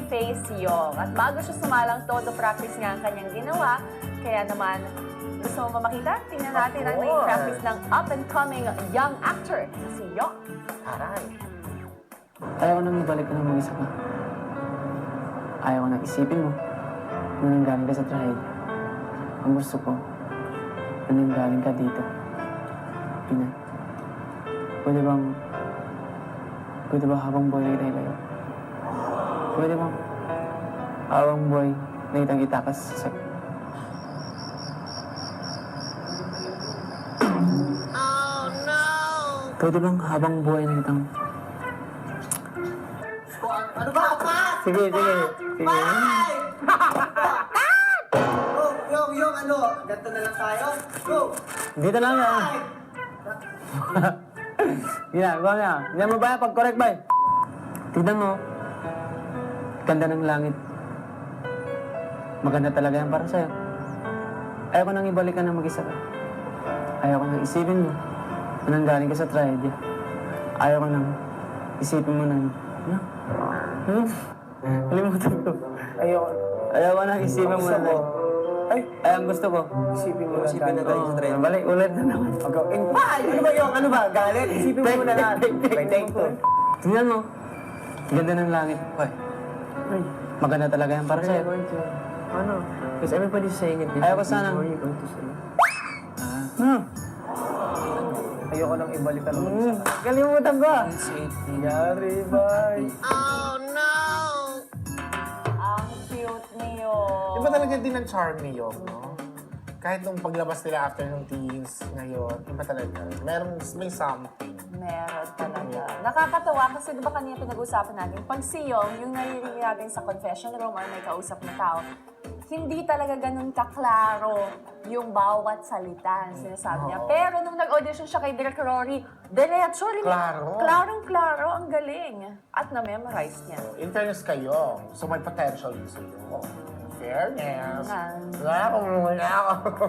Faye Siong. At bago siya sumalang, todo practice nga ang kanyang ginawa. Kaya naman, gusto mo ba makita? Tingnan natin ang naging practice ng up-and-coming young actor na si Yong. Aray. Ayaw ko nang ibalik ka ng mag-isa ka. Ayaw ko nang isipin mo na nanggaling ka sa trahedya. Ang gusto ko, na nanggaling ka dito. Ina, pwede ba habang buhay na kitang ilayo? Pwede bang habang buhay na kitang itakas sa Pwede bang habang buhay na kitang... Ano ba? Sige. Yung, ano? Ganto na lang tayo? Go! Dito lang yan. Ginagawa niya. Hindi mo ba pag-correct ba? Tignan mo. Ganda ng langit. Maganda talaga yan para sa'yo. Ayaw ko nang ibalik ka ng mag-isa ka. Ayaw ko nang isipin mo na nanggaling ka sa trahedya. Ayaw ko nang isipin mo na... Ano? Kalimutan ko. Ayaw ko nang isipin mo na... Ay, ang gusto ko. Isipin mo na tayo sa trend. Balik, ulit na naman. Ano ba yung, ano ba? Galit? Isipin mo na lahat. Take two. Tingnan mo. Ganda ng langit. Hoy. Maganda talaga yan para sa'yo. Ano? Because everybody's saying it. Ayaw ko sana. Ayoko nang ibalik ka naman. Kalimutan ko. Yari, bye. Ang cute niyo. Iba talaga din ang charm ni Yong, no? Kahit nung paglabas nila after nung teens ngayon, iba talaga. May something. Meron talaga. Nakakatawa kasi di ba kanina pinag-usapan natin, pag si Yong, yung naririnig natin sa confession room or may kausap na tao, hindi talaga ganun kaklaro yung bawat salita na sinasabi niya. Pero nung nag-audition siya kay Direk Rory, diretso rin. Klaro. Klarong-klaro, ang galing. At na-memorize niya. In fairness kayo, so may potential din sa'yo. Fairness. Ah. Wala ako.